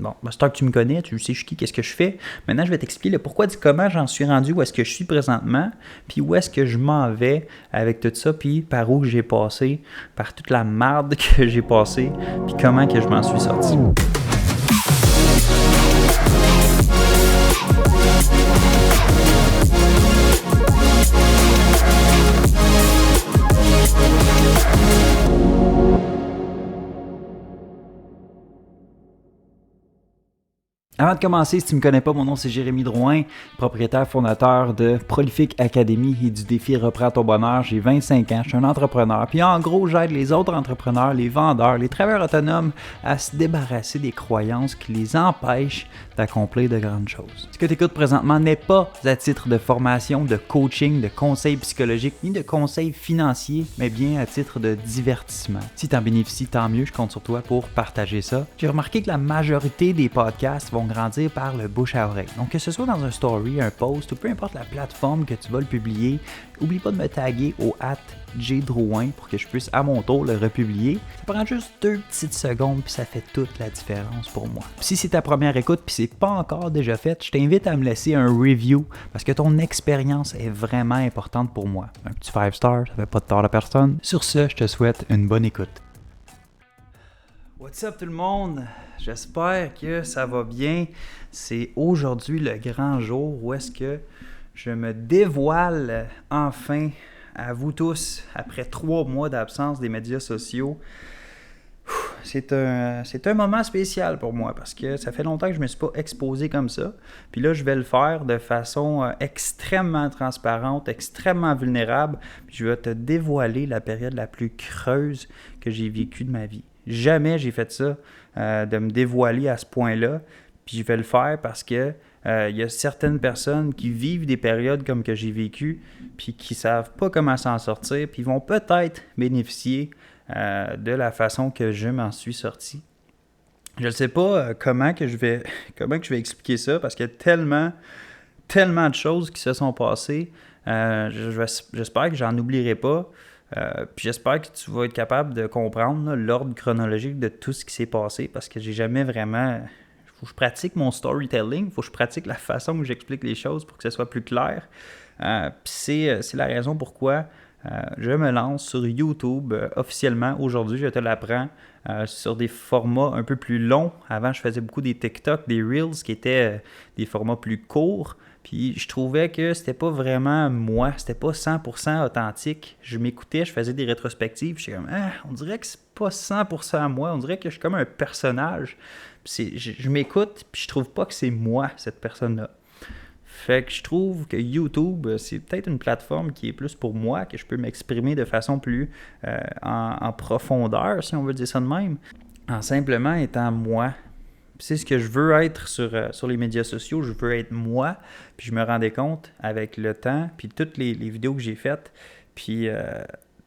Bon, c'est que tu me connais, tu sais je suis qui, qu'est-ce que je fais. Maintenant, je vais t'expliquer le pourquoi du comment j'en suis rendu, où est-ce que je suis présentement, puis où est-ce que je m'en vais avec tout ça, puis par où j'ai passé, par toute la merde que j'ai passée, puis comment que je m'en suis sorti. Avant de commencer, si tu ne me connais pas, mon nom c'est Jérémy Drouin, propriétaire fondateur de Prolific Academy et du défi Reprends ton bonheur. J'ai 25 ans, je suis un entrepreneur. Puis en gros, j'aide les autres entrepreneurs, les vendeurs, les travailleurs autonomes à se débarrasser des croyances qui les empêchent d'accomplir de grandes choses. Ce que tu écoutes présentement n'est pas à titre de formation, de coaching, de conseils psychologiques, ni de conseils financiers, mais bien à titre de divertissement. Si tu en bénéficies, tant mieux, je compte sur toi pour partager ça. J'ai remarqué que la majorité des podcasts vont grandir par le bouche à oreille. Donc que ce soit dans un story, un post ou peu importe la plateforme que tu vas le publier, n'oublie pas de me taguer au @jdrouin pour que je puisse à mon tour le republier. Ça prend juste 2 petites secondes puis ça fait toute la différence pour moi. Puis si c'est ta première écoute puis c'est pas encore déjà fait, je t'invite à me laisser un review parce que ton expérience est vraiment importante pour moi. Un petit 5 stars, ça fait pas de tort à personne. Sur ce, je te souhaite une bonne écoute. What's up tout le monde? J'espère que ça va bien. C'est aujourd'hui le grand jour où est-ce que je me dévoile enfin à vous tous après 3 mois d'absence des médias sociaux. C'est un moment spécial pour moi parce que ça fait longtemps que je ne me suis pas exposé comme ça. Puis là, je vais le faire de façon extrêmement transparente, extrêmement vulnérable. Puis je vais te dévoiler la période la plus creuse que j'ai vécue de ma vie. Jamais j'ai fait ça, de me dévoiler à ce point-là. Puis je vais le faire parce que il y a certaines personnes qui vivent des périodes comme que j'ai vécu, puis qui ne savent pas comment s'en sortir, puis vont peut-être bénéficier de la façon que je m'en suis sorti. Je ne sais pas comment que je vais expliquer ça, parce qu'il y a tellement de choses qui se sont passées. J'espère que j'en oublierai pas. Puis j'espère que tu vas être capable de comprendre l'ordre chronologique de tout ce qui s'est passé, parce que j'ai jamais vraiment... Il faut que je pratique mon storytelling, il faut que je pratique la façon où j'explique les choses pour que ce soit plus clair. Puis c'est la raison pourquoi je me lance sur YouTube officiellement. Aujourd'hui, je te l'apprends, sur des formats un peu plus longs. Avant, je faisais beaucoup des TikTok, des Reels qui étaient des formats plus courts. Puis je trouvais que c'était pas vraiment moi, c'était pas 100% authentique. Je m'écoutais, je faisais des rétrospectives, je suis comme on dirait que c'est pas 100% moi, on dirait que je suis comme un personnage. Puis je m'écoute, puis je trouve pas que c'est moi cette personne-là. Fait que je trouve que YouTube, c'est peut-être une plateforme qui est plus pour moi, que je peux m'exprimer de façon plus en profondeur, si on veut dire ça de même, en simplement étant moi. C'est ce que je veux être sur les médias sociaux, je veux être moi, puis je me rendais compte avec le temps, puis toutes les vidéos que j'ai faites, puis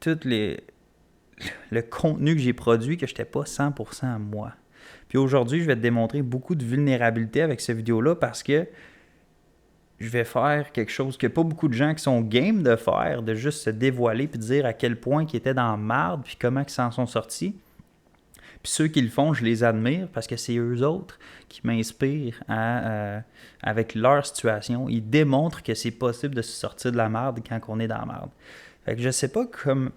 le contenu que j'ai produit, que je n'étais pas 100% moi. Puis aujourd'hui, je vais te démontrer beaucoup de vulnérabilité avec cette vidéo-là parce que je vais faire quelque chose que pas beaucoup de gens qui sont game de faire, de juste se dévoiler puis de dire à quel point ils étaient dans la marde puis comment ils s'en sont sortis. Puis ceux qui le font, je les admire parce que c'est eux autres qui m'inspirent avec leur situation. Ils démontrent que c'est possible de se sortir de la merde quand on est dans la merde. Fait que je sais pas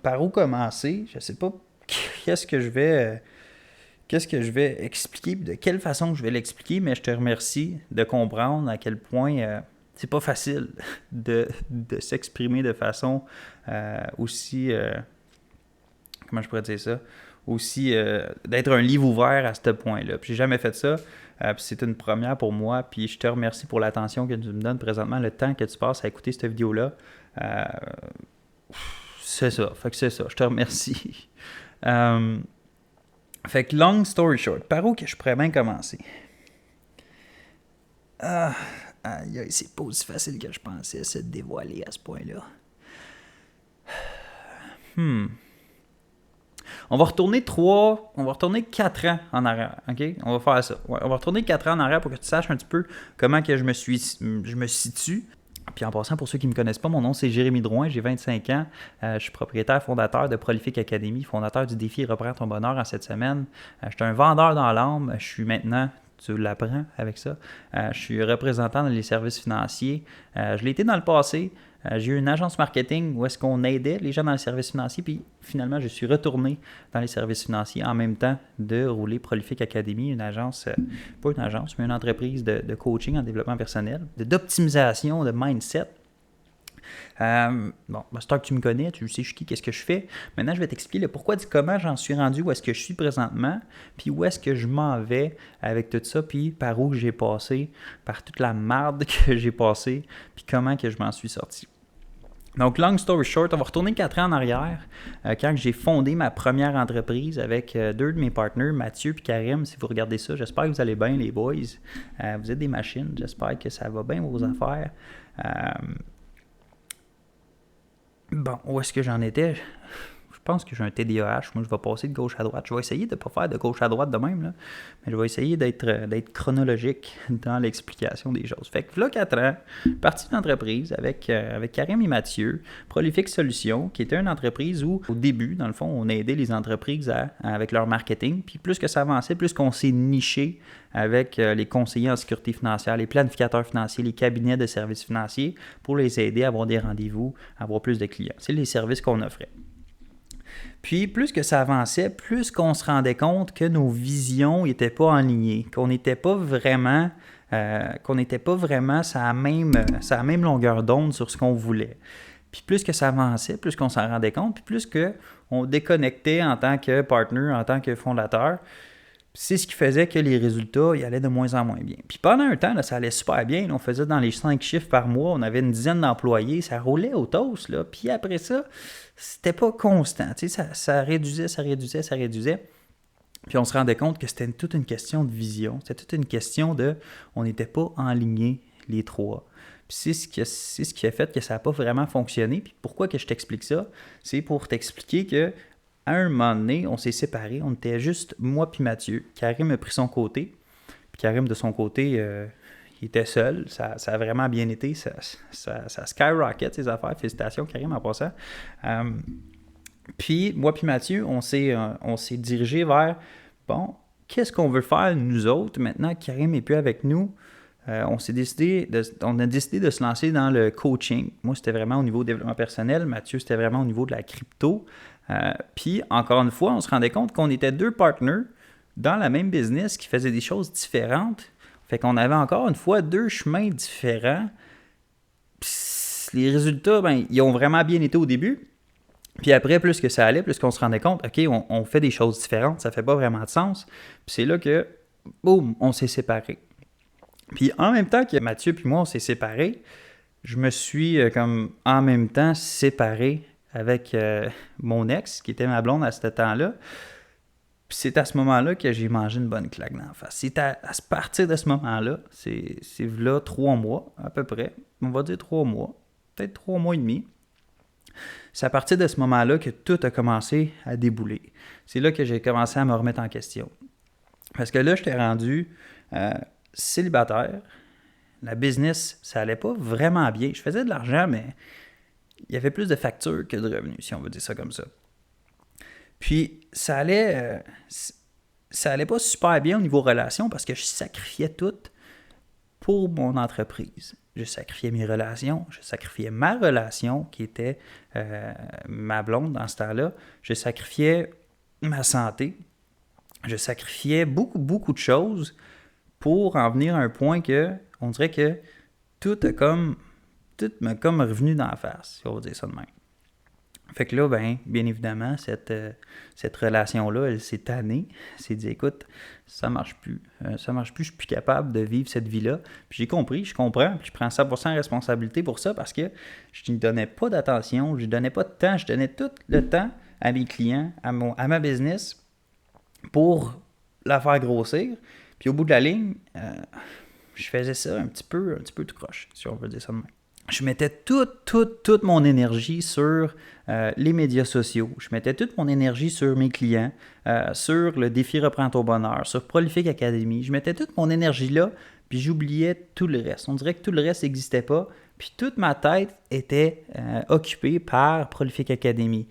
par où commencer, je sais pas qu'est-ce que je vais expliquer, de quelle façon je vais l'expliquer, mais je te remercie de comprendre à quel point c'est pas facile de s'exprimer de façon aussi... comment je pourrais dire ça? Aussi d'être un livre ouvert à ce point-là. Puis j'ai jamais fait ça. Puis c'est une première pour moi. Puis je te remercie pour l'attention que tu me donnes présentement, le temps que tu passes à écouter cette vidéo-là. C'est ça. Fait que c'est ça. Je te remercie. Fait que long story short, par où que je pourrais bien commencer? C'est pas aussi facile que je pensais se dévoiler à ce point-là. On va retourner 4 ans en arrière, OK? On va faire ça. Ouais, on va retourner 4 ans en arrière pour que tu saches un petit peu comment que je me situe. Puis en passant, pour ceux qui ne me connaissent pas, mon nom c'est Jérémy Drouin, j'ai 25 ans. Je suis propriétaire fondateur de Prolific Academy, fondateur du défi Reprends ton bonheur en cette semaine. Je suis un vendeur dans l'âme. Je suis maintenant tu l'apprends avec ça. Je suis représentant dans les services financiers. Je l'ai été dans le passé. J'ai eu une agence marketing où est-ce qu'on aidait les gens dans les services financiers, puis finalement, je suis retourné dans les services financiers en même temps de rouler Prolific Academy, une agence, pas une agence, mais une entreprise de coaching en développement personnel, d'optimisation, de mindset. Master, que tu me connais, tu sais je suis qui, qu'est-ce que je fais. Maintenant, je vais t'expliquer le pourquoi du comment j'en suis rendu, où est-ce que je suis présentement, puis où est-ce que je m'en vais avec tout ça, puis par où j'ai passé, par toute la merde que j'ai passée, puis comment que je m'en suis sorti. Donc, long story short, on va retourner 4 ans en arrière, quand j'ai fondé ma première entreprise avec 2 de mes partenaires, Mathieu et Karim. Si vous regardez ça, j'espère que vous allez bien, les boys. Vous êtes des machines, j'espère que ça va bien vos affaires. Où est-ce que j'en étais? Je pense que j'ai un TDAH. Moi, je vais passer de gauche à droite. Je vais essayer de ne pas faire de gauche à droite de même, là. Mais je vais essayer d'être chronologique dans l'explication des choses. Fait que là, 4 ans, parti d'une entreprise avec Karim et Mathieu, Prolific Solutions, qui était une entreprise où, au début, dans le fond, on aidait les entreprises avec leur marketing. Puis plus que ça avançait, plus qu'on s'est niché avec les conseillers en sécurité financière, les planificateurs financiers, les cabinets de services financiers pour les aider à avoir des rendez-vous, à avoir plus de clients. C'est les services qu'on offrait. Puis, plus que ça avançait, plus qu'on se rendait compte que nos visions n'étaient pas alignées, qu'on n'était pas vraiment sur la même longueur d'onde sur ce qu'on voulait. Puis, plus que ça avançait, plus qu'on s'en rendait compte, puis plus qu'on déconnectait en tant que partner, en tant que fondateur. C'est ce qui faisait que les résultats ils allaient de moins en moins bien. Puis pendant un temps, là, ça allait super bien. On faisait dans les 5 chiffres par mois. On avait une dizaine d'employés. Ça roulait au toast. Là. Puis après ça, c'était pas constant. Tu sais, ça réduisait. Puis on se rendait compte que c'était toute une question de vision. C'était toute une question de... On n'était pas alignés les trois. Puis c'est ce qui a fait que ça n'a pas vraiment fonctionné. Puis pourquoi que je t'explique ça? C'est pour t'expliquer que à un moment donné, on s'est séparés. On était juste moi puis Mathieu. Karim a pris son côté. Puis Karim, de son côté, il était seul. Ça a vraiment bien été. Ça skyrocket, ses affaires. Félicitations, Karim, en passant. Puis moi puis Mathieu, on s'est dirigé vers, qu'est-ce qu'on veut faire nous autres maintenant que Karim n'est plus avec nous? On a décidé de se lancer dans le coaching. Moi, c'était vraiment au niveau développement personnel. Mathieu, c'était vraiment au niveau de la crypto. Puis, encore une fois, on se rendait compte qu'on était 2 partenaires dans la même business qui faisaient des choses différentes. Fait qu'on avait encore une fois 2 chemins différents. Puis, les résultats, ils ont vraiment bien été au début. Puis après, plus que ça allait, plus qu'on se rendait compte, OK, on fait des choses différentes, ça fait pas vraiment de sens. Puis c'est là que, boum, on s'est séparés. Puis en même temps que Mathieu puis moi, on s'est séparés, je me suis en même temps séparé avec mon ex, qui était ma blonde à ce temps-là. Puis c'est à ce moment-là que j'ai mangé une bonne claque dans la face. C'est à partir de ce moment-là, c'est là 3 mois à peu près, on va dire 3 mois, peut-être 3 mois et demi. C'est à partir de ce moment-là que tout a commencé à débouler. C'est là que j'ai commencé à me remettre en question. Parce que là, j'étais rendu célibataire. La business, ça allait pas vraiment bien. Je faisais de l'argent, mais il y avait plus de factures que de revenus, si on veut dire ça comme ça. Puis, ça allait pas super bien au niveau relations parce que je sacrifiais tout pour mon entreprise. Je sacrifiais mes relations, je sacrifiais ma relation qui était ma blonde dans ce temps-là. Je sacrifiais ma santé. Je sacrifiais beaucoup, beaucoup de choses pour en venir à un point que on dirait que tout m'a comme revenu dans la face, si on va dire ça de même. Fait que là, bien évidemment, cette relation-là, elle s'est tannée. Elle s'est dit, écoute, ça marche plus, je suis plus capable de vivre cette vie-là. Puis j'ai compris, je comprends, puis je prends 100% responsabilité pour ça parce que je ne donnais pas d'attention, je ne donnais pas de temps, je donnais tout le temps à mes clients, à ma business pour la faire grossir. Puis au bout de la ligne, je faisais ça un petit peu tout croche, si on veut dire ça de même. Je mettais toute mon énergie sur les médias sociaux. Je mettais toute mon énergie sur mes clients, sur le défi Reprends ton bonheur, sur Prolific Academy. Je mettais toute mon énergie là, puis j'oubliais tout le reste. On dirait que tout le reste n'existait pas. Puis toute ma tête était occupée par Prolific Academy.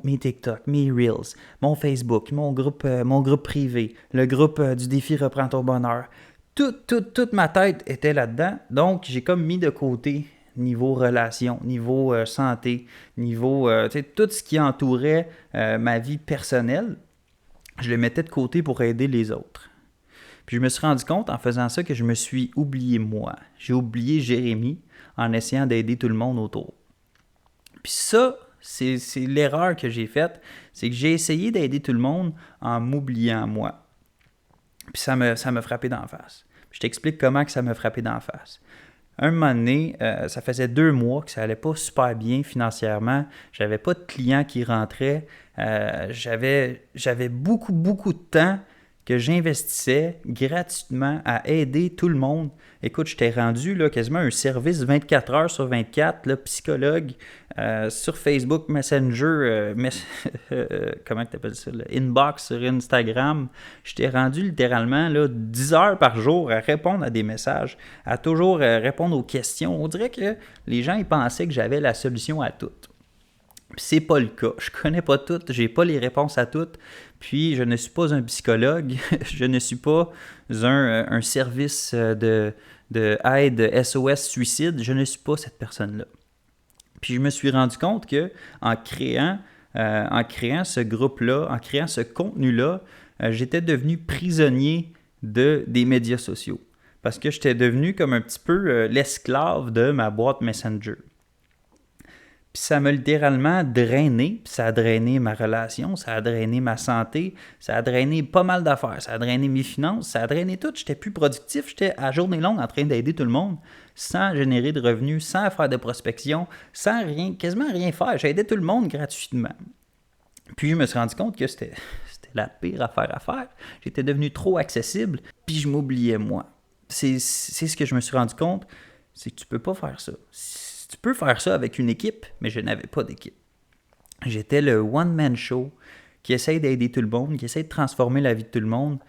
mes TikTok, mes Reels, mon Facebook, mon groupe privé, le groupe du défi Reprends ton bonheur. Toute ma tête était là-dedans. Donc, j'ai comme mis de côté niveau relation, niveau santé, niveau tout ce qui entourait ma vie personnelle. Je le mettais de côté pour aider les autres. Puis je me suis rendu compte en faisant ça que je me suis oublié moi. J'ai oublié Jérémy en essayant d'aider tout le monde autour. Puis ça, c'est l'erreur que j'ai faite, c'est que j'ai essayé d'aider tout le monde en m'oubliant moi. Puis ça m'a frappé d'en face. Puis je t'explique comment que ça m'a frappé d'en face. Un moment donné, ça faisait 2 mois que ça allait pas super bien financièrement. J'avais pas de clients qui rentraient. J'avais beaucoup de temps que j'investissais gratuitement à aider tout le monde. Écoute, j'étais rendu là, quasiment un service 24 heures sur 24, là, psychologue, sur Facebook Messenger, comment tu appelles ça, là? Inbox sur Instagram. J'étais rendu littéralement là, 10 heures par jour à répondre à des messages, à toujours répondre aux questions. On dirait que les gens ils pensaient que j'avais la solution à tout. Puis c'est pas le cas. Je connais pas tout, j'ai pas les réponses à toutes. Puis je ne suis pas un psychologue, je ne suis pas un service de aide SOS suicide, je ne suis pas cette personne-là. Puis je me suis rendu compte que en créant ce groupe-là, en créant ce contenu-là, j'étais devenu prisonnier des médias sociaux. Parce que j'étais devenu comme un petit peu l'esclave de ma boîte Messenger. Puis ça m'a littéralement drainé, puis ça a drainé ma relation, ça a drainé ma santé, ça a drainé pas mal d'affaires, ça a drainé mes finances, ça a drainé tout. J'étais plus productif, j'étais à journée longue en train d'aider tout le monde sans générer de revenus, sans faire de prospection, sans rien, quasiment rien faire. J'aidais tout le monde gratuitement. Puis je me suis rendu compte que c'était la pire affaire à faire. J'étais devenu trop accessible, puis je m'oubliais moi. C'est ce que je me suis rendu compte, c'est que tu peux pas faire ça. Tu peux faire ça avec une équipe, mais je n'avais pas d'équipe. J'étais le one-man show qui essaye d'aider tout le monde, qui essaye de transformer la vie de tout le monde.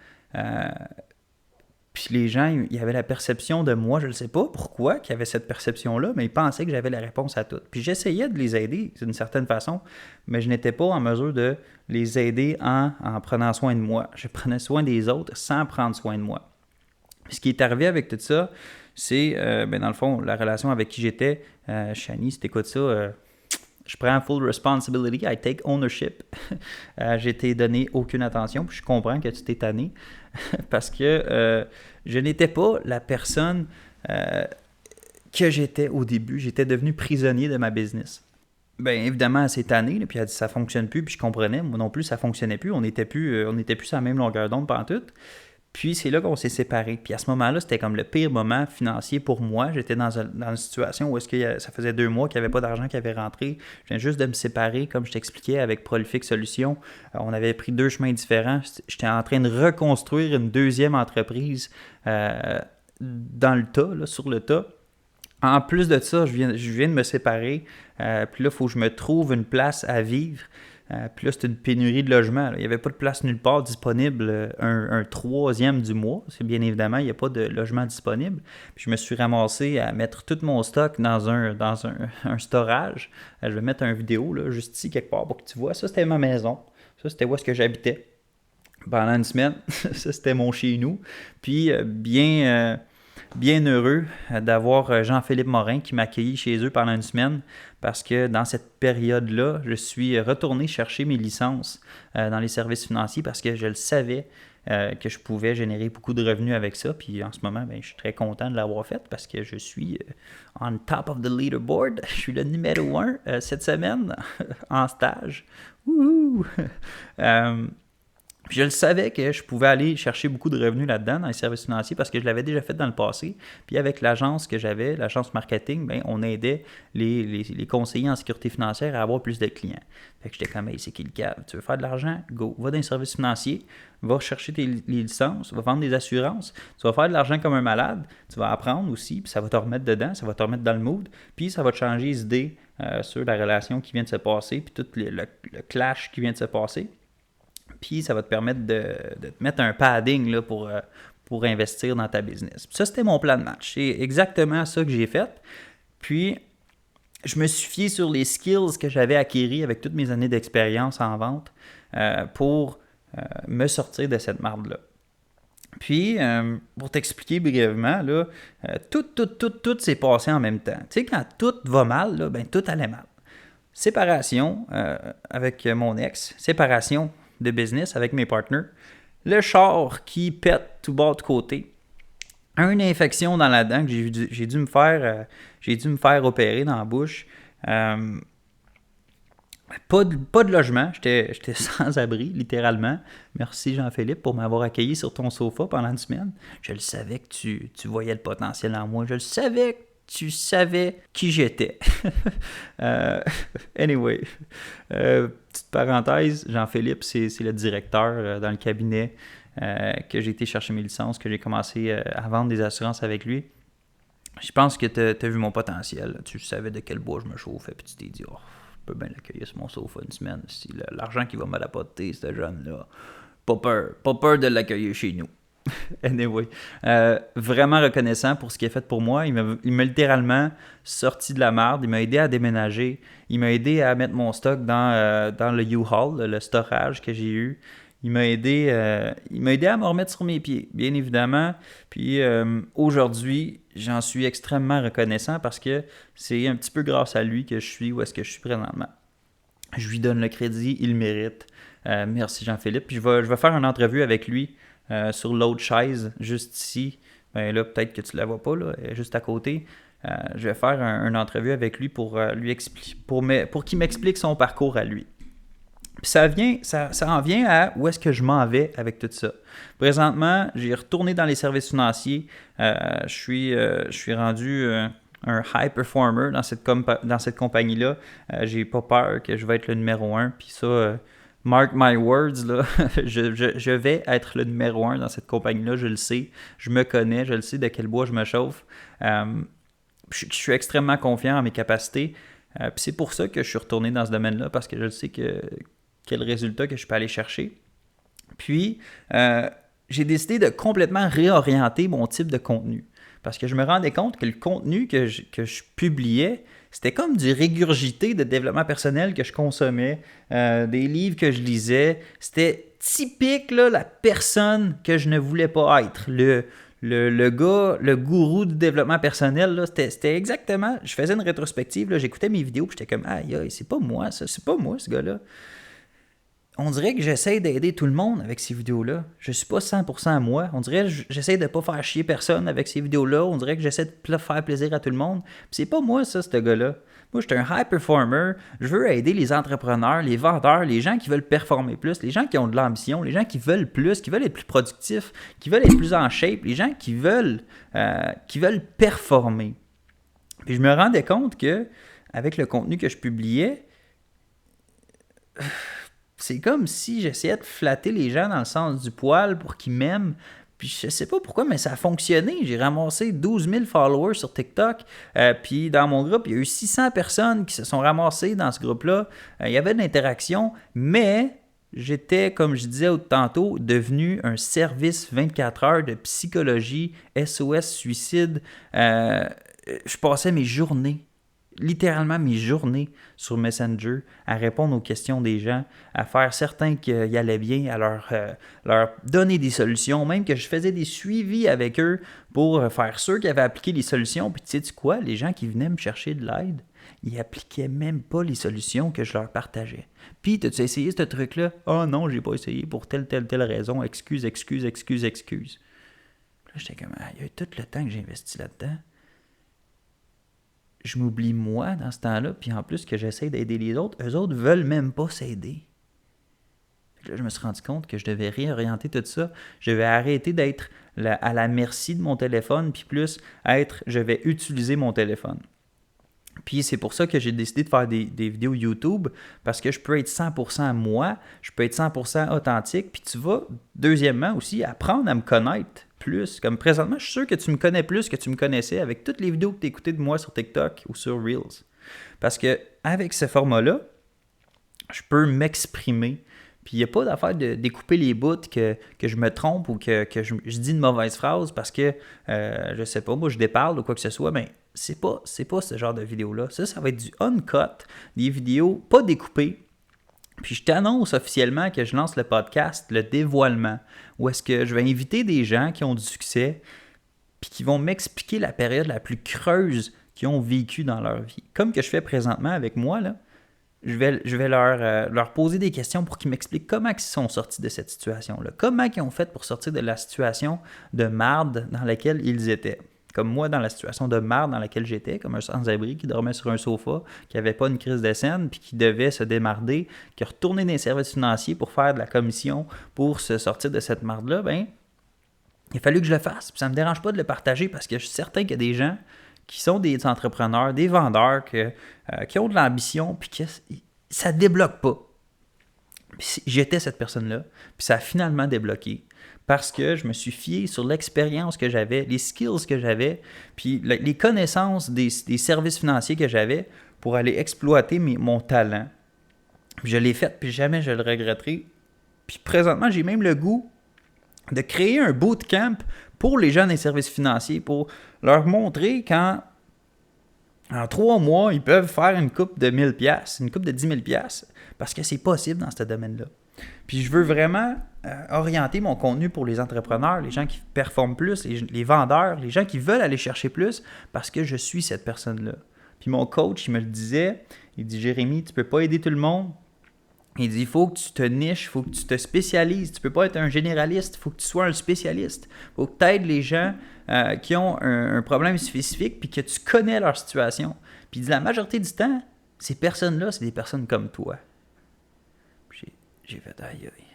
Puis les gens, ils avaient la perception de moi, je ne sais pas pourquoi qu'ils avaient cette perception-là, mais ils pensaient que j'avais la réponse à tout. Puis j'essayais de les aider d'une certaine façon, mais je n'étais pas en mesure de les aider en prenant soin de moi. Je prenais soin des autres sans prendre soin de moi. Ce qui est arrivé avec tout ça, c'est, dans le fond, la relation avec qui j'étais. Shani, si tu écoutes ça, je prends full responsibility, I take ownership. J'ai été donné aucune attention, puis je comprends que tu t'es tanné, parce que je n'étais pas la personne que j'étais au début. J'étais devenu prisonnier de ma business. Bien, évidemment, elle s'est tannée, puis elle a dit ça ne fonctionne plus, puis je comprenais. Moi non plus, ça ne fonctionnait plus. On n'était plus sur la même longueur d'onde pantoute. Puis c'est là qu'on s'est séparés. Puis à ce moment-là, c'était comme le pire moment financier pour moi. J'étais dans une situation où ça faisait 2 mois qu'il n'y avait pas d'argent qui avait rentré. Je viens juste de me séparer, comme je t'expliquais, avec Prolific Solutions. On avait pris 2 chemins différents. J'étais en train de reconstruire une deuxième entreprise dans le tas, là, sur le tas. En plus de ça, je viens de me séparer. Puis là, il faut que je me trouve une place à vivre. Puis là, c'était une pénurie de logements. Il n'y avait pas de place nulle part disponible un 3e du mois. C'est bien évidemment, il n'y a pas de logement disponible. Puis je me suis ramassé à mettre tout mon stock dans un storage. Je vais mettre une vidéo là, juste ici quelque part pour que tu vois. Ça, c'était ma maison. Ça, c'était où est-ce que j'habitais pendant une semaine. Ça, c'était mon chez nous. Puis bien heureux d'avoir Jean-Philippe Morin qui m'a accueilli chez eux pendant une semaine parce que dans cette période-là, je suis retourné chercher mes licences dans les services financiers parce que je le savais que je pouvais générer beaucoup de revenus avec ça. Puis en ce moment, je suis très content de l'avoir fait parce que je suis on top of the leaderboard. Je suis le numéro 1 cette semaine en stage. Wouhou! Puis je le savais que je pouvais aller chercher beaucoup de revenus là-dedans dans les services financiers parce que je l'avais déjà fait dans le passé. Puis avec l'agence que j'avais, l'agence marketing, on aidait les conseillers en sécurité financière à avoir plus de clients. Fait que j'étais comme, hey, c'est qui le cave? Tu veux faire de l'argent? Go! Va dans les services financiers, va chercher les licences, va vendre des assurances, tu vas faire de l'argent comme un malade, tu vas apprendre aussi, puis ça va te remettre dedans, ça va te remettre dans le mood, puis ça va te changer les idées sur la relation qui vient de se passer, puis tout le clash qui vient de se passer. Puis ça va te permettre de te mettre un padding là, pour investir dans ta business. Puis ça, c'était mon plan de match. C'est exactement ça que j'ai fait. Puis, je me suis fié sur les skills que j'avais acquis avec toutes mes années d'expérience en vente pour me sortir de cette marde-là. Puis, pour t'expliquer brièvement, là, tout s'est passé en même temps. Tu sais, quand tout va mal, là, ben, tout allait mal. Séparation avec mon ex, séparation de business avec mes partners, le char qui pète tout bas de côté, une infection dans la dent que j'ai dû me faire opérer dans la bouche. Pas de logement, j'étais sans abri, littéralement. Merci Jean-Philippe pour m'avoir accueilli sur ton sofa pendant une semaine. Je le savais que tu voyais le potentiel en moi. Je le savais que tu savais qui j'étais. Anyway, petite parenthèse, Jean-Philippe, c'est le directeur dans le cabinet que j'ai été chercher mes licences, que j'ai commencé à vendre des assurances avec lui. Je pense que tu as vu mon potentiel. Tu savais de quel bois je me chauffais, puis tu t'es dit, oh, je peux bien l'accueillir sur mon sofa une semaine. Si l'argent qui va me l'apporter, ce jeune-là, pas peur de l'accueillir chez nous. Anyway, vraiment reconnaissant pour ce qu'il a fait pour moi. Il m'a littéralement sorti de la marde. Il m'a aidé à déménager. Il m'a aidé à mettre mon stock dans le U-Haul, le storage que j'ai eu. Il m'a aidé à me remettre sur mes pieds, bien évidemment. Puis aujourd'hui, j'en suis extrêmement reconnaissant parce que c'est un petit peu grâce à lui que je suis où est-ce que je suis présentement. Je lui donne le crédit, il le mérite. Merci Jean-Philippe. Puis je vais faire une entrevue avec lui sur l'autre chaise, juste ici. Ben là, peut-être que tu ne la vois pas, là, juste à côté. Je vais faire une entrevue avec lui pour qu'il m'explique son parcours à lui. Puis ça en vient à où est-ce que je m'en vais avec tout ça. Présentement, j'ai retourné dans les services financiers. Je suis rendu un high performer dans cette compagnie-là. J'ai pas peur que je vais être le numéro 1. Puis ça, mark my words, là, je vais être le numéro 1 dans cette compagnie-là. Je le sais. Je me connais. Je le sais de quel bois je me chauffe. Je suis extrêmement confiant en mes capacités. Puis c'est pour ça que je suis retourné dans ce domaine-là, parce que je sais quel résultat que je peux aller chercher. Puis, j'ai décidé de complètement réorienter mon type de contenu. Parce que je me rendais compte que le contenu que je publiais, c'était comme du régurgité de développement personnel que je consommais, des livres que je lisais. C'était typique, là, la personne que je ne voulais pas être. Le gars, le gourou du développement personnel, là, c'était exactement... Je faisais une rétrospective, là, j'écoutais mes vidéos, puis j'étais comme « Aïe, c'est pas moi, ça. C'est pas moi, ce gars-là. » On dirait que j'essaie d'aider tout le monde avec ces vidéos-là. Je suis pas 100% moi. On dirait que j'essaie de pas faire chier personne avec ces vidéos-là. On dirait que j'essaie de faire plaisir à tout le monde. Puis c'est pas moi, ça, ce gars-là. Moi, je suis un high performer. Je veux aider les entrepreneurs, les vendeurs, les gens qui veulent performer plus, les gens qui ont de l'ambition, les gens qui veulent plus, qui veulent être plus productifs, qui veulent être plus en shape, les gens qui veulent performer. Puis je me rendais compte que avec le contenu que je publiais, c'est comme si j'essayais de flatter les gens dans le sens du poil pour qu'ils m'aiment. Puis je sais pas pourquoi, mais ça a fonctionné. J'ai ramassé 12 000 followers sur TikTok. Puis dans mon groupe, il y a eu 600 personnes qui se sont ramassées dans ce groupe-là. Il y avait de l'interaction, mais j'étais, comme je disais tantôt, devenu un service 24 heures de psychologie, SOS, suicide. Je passais littéralement mes journées sur Messenger, à répondre aux questions des gens, à faire certain qu'ils y allaient bien, à leur donner des solutions, même que je faisais des suivis avec eux pour faire sûr qu'ils avaient appliqué les solutions. Puis tu sais quoi, les gens qui venaient me chercher de l'aide, ils appliquaient même pas les solutions que je leur partageais. Puis, t'as-tu essayé ce truc-là? « Ah non, j'ai pas essayé pour telle raison. Excuse. » Là, j'étais comme, il y a tout le temps que j'ai investi là-dedans. Je m'oublie moi dans ce temps-là, puis en plus que j'essaie d'aider les autres, eux autres veulent même pas s'aider. Là, je me suis rendu compte que je devais réorienter tout ça. Je vais arrêter d'être à la merci de mon téléphone, puis plus je vais utiliser mon téléphone. Puis c'est pour ça que j'ai décidé de faire des vidéos YouTube, parce que je peux être 100% moi, je peux être 100% authentique, puis tu vas, deuxièmement aussi, apprendre à me connaître plus. Comme présentement, je suis sûr que tu me connais plus que tu me connaissais avec toutes les vidéos que tu as écoutées de moi sur TikTok ou sur Reels. Parce que avec ce format-là, je peux m'exprimer. Puis il n'y a pas d'affaire de découper les bouts que je me trompe ou que je dis une mauvaise phrase parce que, je sais pas, moi je déparle ou quoi que ce soit, mais c'est pas ce genre de vidéo-là. Ça va être du uncut, des vidéos pas découpées. Puis je t'annonce officiellement que je lance le podcast, le dévoilement, où est-ce que je vais inviter des gens qui ont du succès, puis qui vont m'expliquer la période la plus creuse qu'ils ont vécue dans leur vie. Comme que je fais présentement avec moi, là, je vais leur poser des questions pour qu'ils m'expliquent comment ils sont sortis de cette situation-là. Comment ils ont fait pour sortir de la situation de marde dans laquelle ils étaient. Comme moi, dans la situation de marde dans laquelle j'étais, comme un sans-abri qui dormait sur un sofa, qui n'avait pas une crise de scène, puis qui devait se démarder, qui retournait dans les services financiers pour faire de la commission, pour se sortir de cette marde-là, ben, il a fallu que je le fasse. Puis ça ne me dérange pas de le partager parce que je suis certain qu'il y a des gens qui sont des entrepreneurs, des vendeurs, qui ont de l'ambition, puis que ça ne débloque pas. Puis j'étais cette personne-là, puis ça a finalement débloqué. Parce que je me suis fié sur l'expérience que j'avais, les skills que j'avais, puis les connaissances des services financiers que j'avais pour aller exploiter mon talent. Puis je l'ai fait, puis jamais je le regretterai. Puis présentement, j'ai même le goût de créer un bootcamp pour les gens des services financiers, pour leur montrer qu'en 3 mois, ils peuvent faire une coupe de 1000$, une coupe de 10 000$, parce que c'est possible dans ce domaine-là. Puis je veux vraiment orienter mon contenu pour les entrepreneurs, les gens qui performent plus, les vendeurs, les gens qui veulent aller chercher plus, parce que je suis cette personne-là. Puis mon coach, il me le disait, il dit « Jérémy, tu ne peux pas aider tout le monde. » Il dit « Il faut que tu te niches, il faut que tu te spécialises. Tu ne peux pas être un généraliste, il faut que tu sois un spécialiste. Il faut que tu aides les gens qui ont un problème spécifique puis que tu connais leur situation. » Puis il dit « La majorité du temps, ces personnes-là, c'est des personnes comme toi. » J'ai fait « Aïe, aïe. »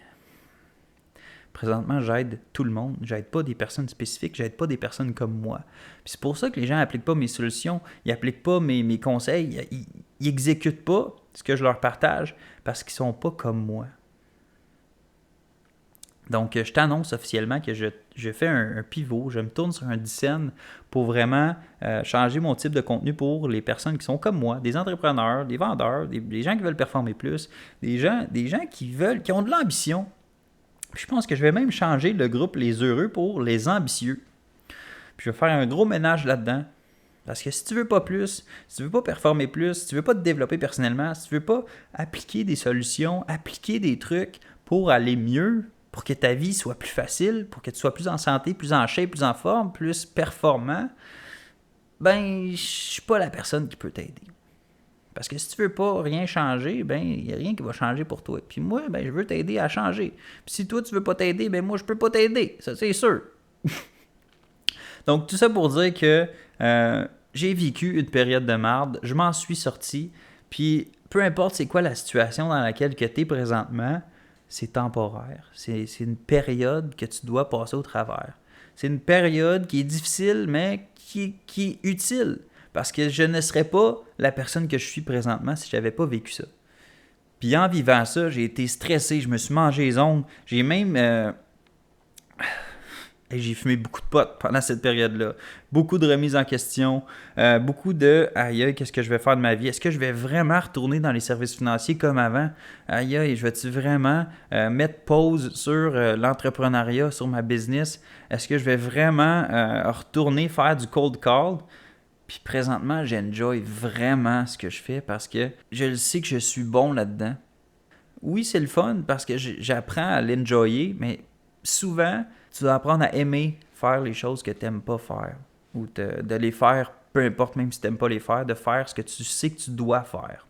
Présentement, j'aide tout le monde. J'aide pas des personnes spécifiques, j'aide pas des personnes comme moi. Puis c'est pour ça que les gens n'appliquent pas mes solutions, ils n'appliquent pas mes conseils, ils n'exécutent pas ce que je leur partage parce qu'ils sont pas comme moi. Donc, je t'annonce officiellement que je fais un pivot, je me tourne sur un Dicen pour vraiment changer mon type de contenu pour les personnes qui sont comme moi, des entrepreneurs, des vendeurs, des gens qui veulent performer plus, des gens qui ont de l'ambition. Puis je pense que je vais même changer le groupe Les Heureux pour Les Ambitieux. Puis je vais faire un gros ménage là-dedans. Parce que si tu veux pas plus, si tu veux pas performer plus, si tu veux pas te développer personnellement, si tu veux pas appliquer des solutions, appliquer des trucs pour aller mieux, pour que ta vie soit plus facile, pour que tu sois plus en santé, plus en shape, plus en forme, plus performant, ben je suis pas la personne qui peut t'aider. Parce que si tu veux pas rien changer, ben il n'y a rien qui va changer pour toi. Puis moi, ben je veux t'aider à changer. Puis si toi tu veux pas t'aider, ben moi je peux pas t'aider. Ça c'est sûr. Donc tout ça pour dire que j'ai vécu une période de marde, je m'en suis sorti. Puis peu importe c'est quoi la situation dans laquelle tu es présentement, c'est temporaire. C'est une période que tu dois passer au travers. C'est une période qui est difficile, mais qui est utile. Parce que je ne serais pas la personne que je suis présentement si je n'avais pas vécu ça. Puis en vivant ça, j'ai été stressé, je me suis mangé les ongles. J'ai même... j'ai fumé beaucoup de potes pendant cette période-là. Beaucoup de remises en question. Beaucoup de « Aïe, aïe, qu'est-ce que je vais faire de ma vie? Est-ce que je vais vraiment retourner dans les services financiers comme avant? Aïe, aïe, je vais-tu vraiment mettre pause sur l'entrepreneuriat, sur ma business? Est-ce que je vais vraiment retourner faire du cold call? » Puis présentement, j'enjoy vraiment ce que je fais parce que je le sais que je suis bon là-dedans. Oui, c'est le fun parce que j'apprends à l'enjoyer, mais souvent, tu dois apprendre à aimer faire les choses que tu n'aimes pas faire. Ou de les faire, peu importe, même si tu n'aimes pas les faire, de faire ce que tu sais que tu dois faire.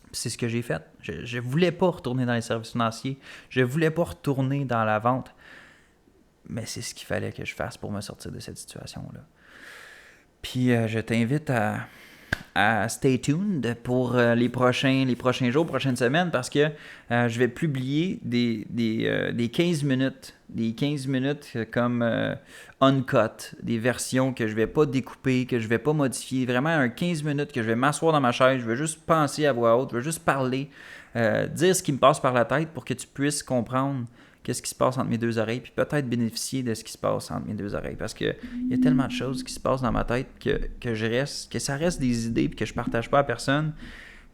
Puis c'est ce que j'ai fait. Je ne voulais pas retourner dans les services financiers. Je ne voulais pas retourner dans la vente. Mais c'est ce qu'il fallait que je fasse pour me sortir de cette situation-là. Puis je t'invite à stay tuned pour les prochains jours, prochaines semaines, parce que je vais publier des 15 minutes. Des 15 minutes comme uncut, des versions que je ne vais pas découper, que je ne vais pas modifier. Vraiment un 15 minutes que je vais m'asseoir dans ma chaise, je vais juste penser à voix haute, je vais juste parler, dire ce qui me passe par la tête pour que tu puisses comprendre qu'est-ce qui se passe entre mes deux oreilles, puis peut-être bénéficier de ce qui se passe entre mes deux oreilles. Parce qu'il y a tellement de choses qui se passent dans ma tête que ça reste des idées puis que je ne partage pas à personne,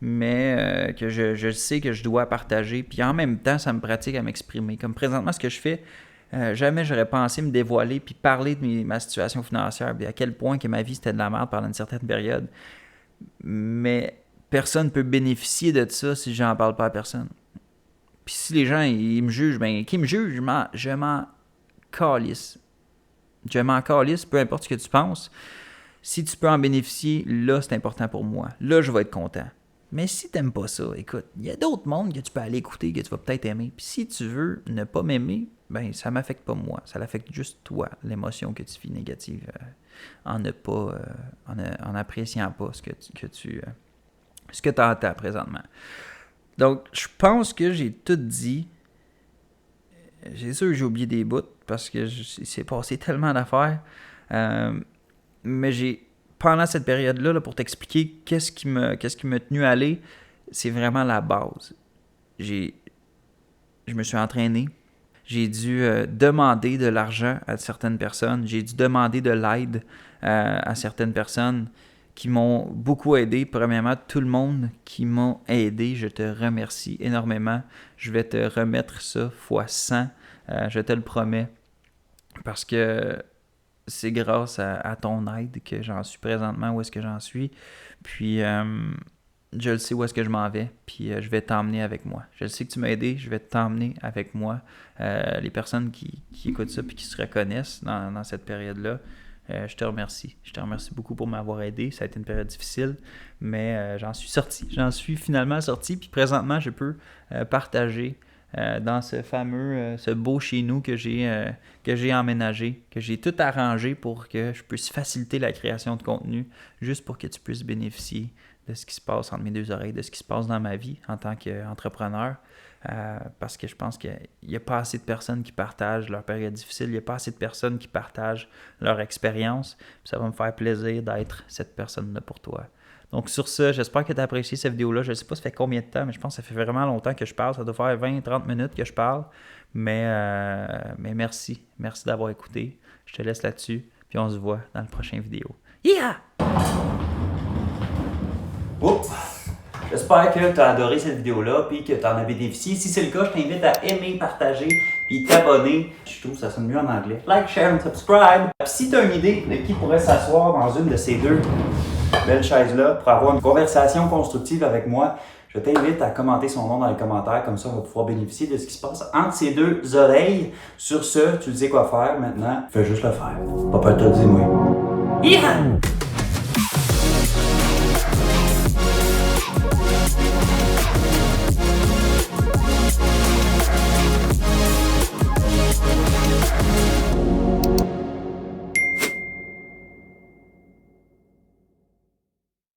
mais que je sais que je dois partager. Puis en même temps, ça me pratique à m'exprimer. Comme présentement, ce que je fais, jamais j'aurais pensé me dévoiler puis parler de ma situation financière, puis à quel point que ma vie c'était de la merde pendant une certaine période. Mais personne ne peut bénéficier de ça si j'en parle pas à personne. Puis si les gens ils me jugent, ben qui me juge, je m'en calisse. Je m'en calisse, peu importe ce que tu penses. Si tu peux en bénéficier, là, c'est important pour moi. Là, je vais être content. Mais si t'aimes pas ça, écoute, il y a d'autres mondes que tu peux aller écouter, que tu vas peut-être aimer. Puis si tu veux ne pas m'aimer, ben ça m'affecte pas moi. Ça l'affecte juste toi, l'émotion que tu vis négative, en appréciant pas ce que tu entends présentement. Donc, je pense que j'ai tout dit. C'est sûr que j'ai oublié des bouts parce que c'est passé tellement d'affaires. Mais pendant cette période-là, là, pour t'expliquer qu'est-ce qui m'a tenu à aller, c'est vraiment la base. Je me suis entraîné. J'ai dû demander de l'argent à certaines personnes. J'ai dû demander de l'aide à certaines personnes qui m'ont beaucoup aidé. Premièrement, tout le monde qui m'a aidé, je te remercie énormément. Je vais te remettre ça fois 100. Je te le promets. Parce que c'est grâce à ton aide que j'en suis présentement où est-ce que j'en suis. Puis, je le sais où est-ce que je m'en vais. Puis, je vais t'emmener avec moi. Je le sais que tu m'as aidé. Je vais t'emmener avec moi. Les personnes qui écoutent ça puis qui se reconnaissent dans cette période-là, je te remercie. Je te remercie beaucoup pour m'avoir aidé. Ça a été une période difficile, mais j'en suis sorti. J'en suis finalement sorti. Puis, présentement, je peux partager dans ce beau chez nous que j'ai emménagé, que j'ai tout arrangé pour que je puisse faciliter la création de contenu, juste pour que tu puisses bénéficier de ce qui se passe entre mes deux oreilles, de ce qui se passe dans ma vie en tant qu'entrepreneur. Parce que je pense qu'il n'y a pas assez de personnes qui partagent leur période difficile, il n'y a pas assez de personnes qui partagent leur expérience. Puis ça va me faire plaisir d'être cette personne-là pour toi. Donc sur ça, j'espère que tu as apprécié cette vidéo-là. Je ne sais pas ça fait combien de temps, mais je pense que ça fait vraiment longtemps que je parle. Ça doit faire 20-30 minutes que je parle. Mais merci. Merci d'avoir écouté. Je te laisse là-dessus. Puis on se voit dans la prochaine vidéo. Yeah! Oups! J'espère que tu as adoré cette vidéo-là puis que tu en as bénéficié. Si c'est le cas, je t'invite à aimer, partager puis t'abonner. Je trouve que ça sonne mieux en anglais. Like, share and subscribe. Puis si tu as une idée de qui pourrait s'asseoir dans une de ces deux belle chaise-là pour avoir une conversation constructive avec moi, je t'invite à commenter son nom dans les commentaires, comme ça on va pouvoir bénéficier de ce qui se passe entre ces deux oreilles. Sur ce, tu sais quoi faire maintenant, fais juste le faire. Pas peur de te le dire, moi. Yeah!